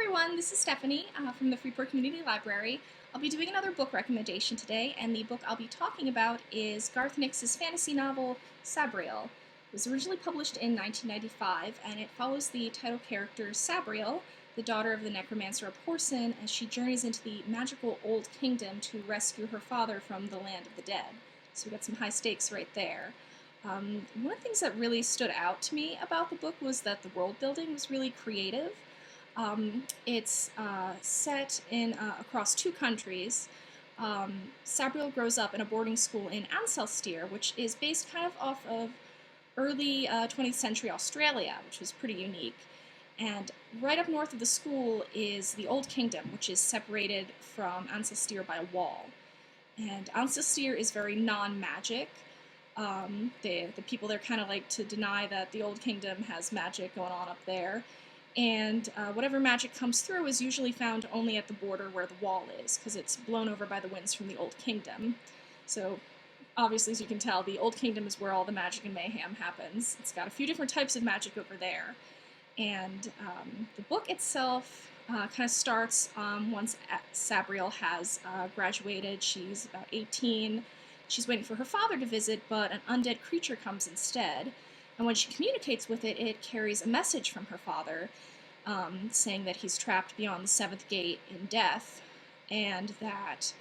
everyone, this is Stephanie from the Freeport Community Library. I'll be doing another book recommendation today, and the book I'll be talking about is Garth Nix's fantasy novel, SABRIEL. It was originally published in 1995, and it follows the title character SABRIEL, the daughter of the necromancer Porson, as she journeys into the magical Old Kingdom to rescue her father from the land of the dead. So we got some high stakes right there. One of the things that really stood out to me about the book was that the world building was really creative. It's set in across two countries. Sabriel grows up in a boarding school in Ancestir, which is based kind of off of early 20th century Australia, which was pretty unique. And right up north of the school is the Old Kingdom, which is separated from Ancestir by a wall. And Ancestir is very non-magic. The people there kind of like to deny that the Old Kingdom has magic going on up there. And whatever magic comes through is usually found only at the border where the wall is, because it's blown over by the winds from the Old Kingdom. So obviously, as you can tell, the Old Kingdom is where all the magic and mayhem happens. It's got a few different types of magic over there. And the book itself kind of starts once Sabriel has graduated. She's about 18. She's waiting for her father to visit, but an undead creature comes instead. And when she communicates with it, it carries a message from her father saying that he's trapped beyond the seventh gate in death, and that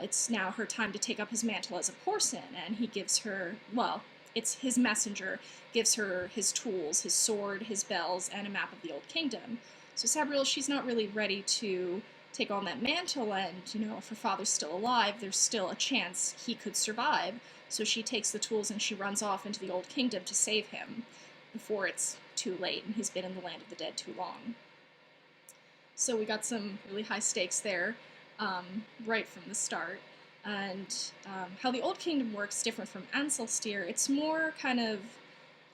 it's now her time to take up his mantle as a Porson. And he gives her, well, it's his messenger, gives her his tools, his sword, his bells, and a map of the Old Kingdom. So Sabriel, she's not really ready to take on that mantle, and, if her father's still alive, there's still a chance he could survive. So she takes the tools and she runs off into the Old Kingdom to save him before it's too late and he's been in the land of the dead too long. So we got some really high stakes there right from the start. And how the Old Kingdom works different from Ancestir. It's more kind of,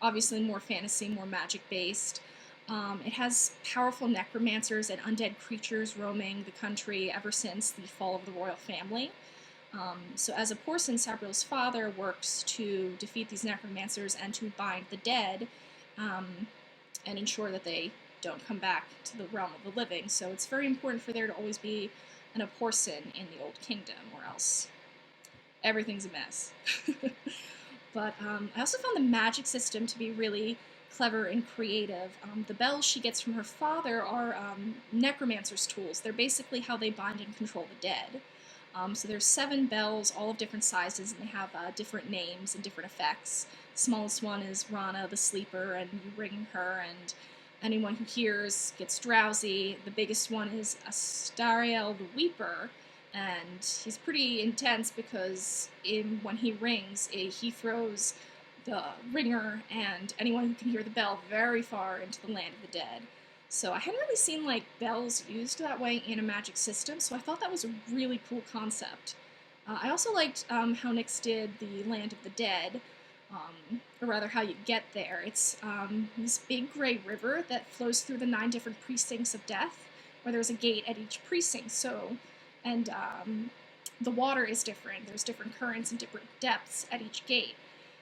obviously more fantasy, more magic-based. It has powerful necromancers and undead creatures roaming the country ever since the fall of the royal family. So as a Porson, Sabriel's father works to defeat these necromancers and to bind the dead and ensure that they don't come back to the realm of the living. So it's very important for there to always be an Porson in the Old Kingdom, or else everything's a mess. But I also found the magic system to be really clever and creative. The bells she gets from her father are necromancer's tools. They're basically how they bind and control the dead. So there's 7 bells, all of different sizes, and they have different names and different effects. The smallest one is Rana, the sleeper, and you ring her, and anyone who hears gets drowsy. The biggest one is Astariel, the weeper, and he's pretty intense because when he rings, he throws the ringer and anyone who can hear the bell very far into the land of the dead. So I hadn't really seen bells used that way in a magic system, so I thought that was a really cool concept. I also liked how Nix did the land of the dead, or rather how you get there. It's this big gray river that flows through the 9 different precincts of death, where there's a gate at each precinct. And the water is different. There's different currents and different depths at each gate.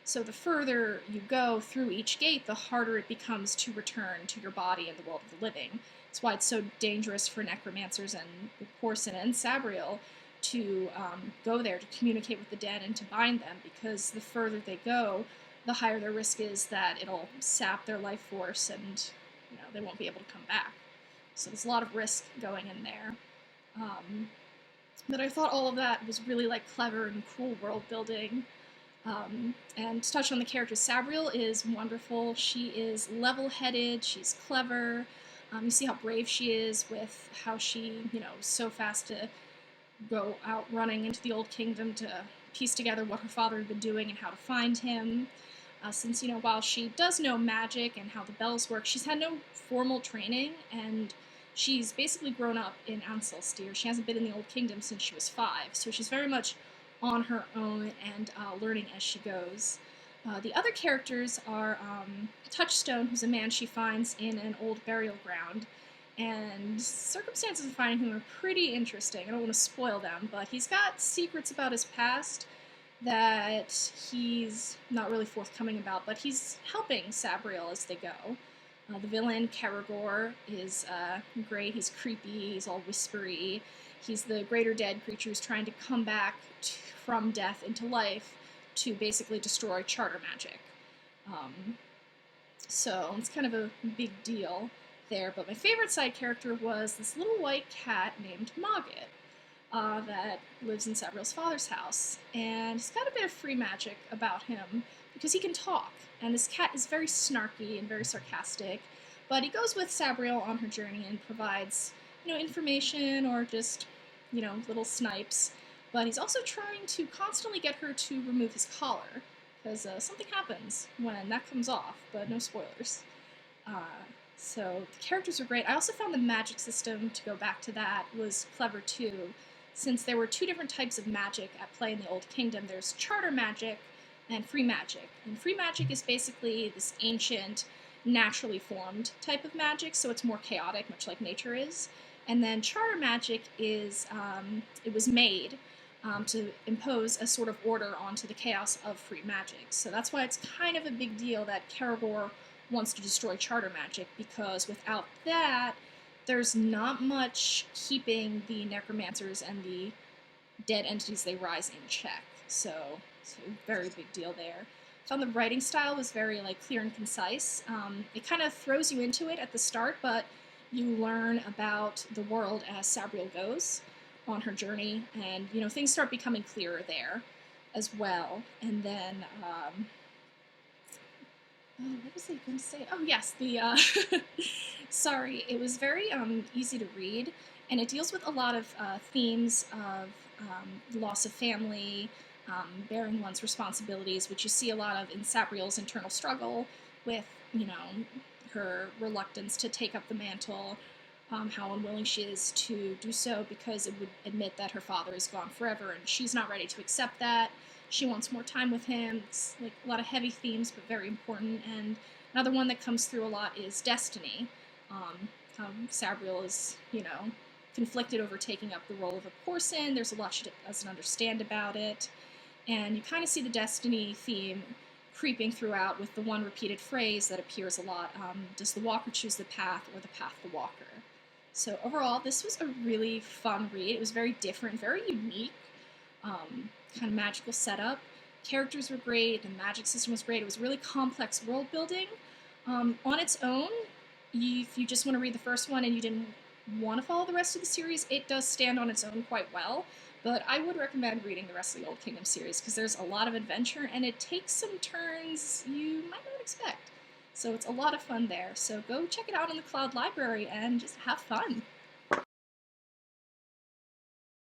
So the further you go through each gate, the harder it becomes to return to your body in the world of the living. That's why it's so dangerous for necromancers and Porson and Sabriel to go there to communicate with the dead and to bind them, because the further they go, the higher their risk is that it'll sap their life force and they won't be able to come back. So there's a lot of risk going in there. But I thought all of that was really clever and cool world building. And to touch on the character, Sabriel is wonderful. She is level-headed, she's clever. You see how brave she is with how she, so fast to go out running into the Old Kingdom to piece together what her father had been doing and how to find him. Since, while she does know magic and how the bells work, she's had no formal training, and she's basically grown up in Ancestir. She hasn't been in the Old Kingdom since she was 5, so she's very much on her own and learning as she goes. The other characters are Touchstone, who's a man she finds in an old burial ground, and circumstances of finding him are pretty interesting. I don't want to spoil them, but he's got secrets about his past that he's not really forthcoming about, but he's helping Sabriel as they go. The villain, Karagor, is great. He's creepy, he's all whispery. He's the greater dead creature who's trying to come back from death into life to basically destroy charter magic. Um, so it's kind of a big deal there. But my favorite side character was this little white cat named Mogget. That lives in Sabriel's father's house, and he's got a bit of free magic about him because he can talk. And this cat is very snarky and very sarcastic, but he goes with Sabriel on her journey and provides, information or just, little snipes. But he's also trying to constantly get her to remove his collar because something happens when that comes off, but no spoilers. Uh, so the characters are great. I also found the magic system, to go back to that, was clever too, since there were two different types of magic at play in the Old Kingdom. There's charter magic and free magic. And free magic is basically this ancient, naturally formed type of magic, so it's more chaotic, much like nature is. And then charter magic is, it was made to impose a sort of order onto the chaos of free magic. So that's why it's kind of a big deal that Karagor wants to destroy charter magic, because without that, there's not much keeping the necromancers and the dead entities they rise in check. So it's a very big deal there. I found the writing style was very clear and concise. It kind of throws you into it at the start, but you learn about the world as Sabriel goes on her journey, and things start becoming clearer there as well. And then what was I going to say? Oh, yes, the, sorry, it was very easy to read, and it deals with a lot of themes of loss of family, bearing one's responsibilities, which you see a lot of in Sabriel's internal struggle with, her reluctance to take up the mantle, how unwilling she is to do so because it would admit that her father is gone forever, and she's not ready to accept that. She wants more time with him. It's a lot of heavy themes, but very important. And another one that comes through a lot is destiny. Sabriel is, conflicted over taking up the role of a Porson. There's a lot she doesn't understand about it. And you kind of see the destiny theme creeping throughout with the one repeated phrase that appears a lot. Does the walker choose the path, or the path the walker? So overall, this was a really fun read. It was very different, very unique. Kind of magical setup. Characters were great, the magic system was great. It was really complex world building. On its own, if you just want to read the first one and you didn't want to follow the rest of the series, it does stand on its own quite well. But I would recommend reading the rest of the Old Kingdom series because there's a lot of adventure and it takes some turns you might not expect. So it's a lot of fun there. So go check it out in the Cloud Library and just have fun.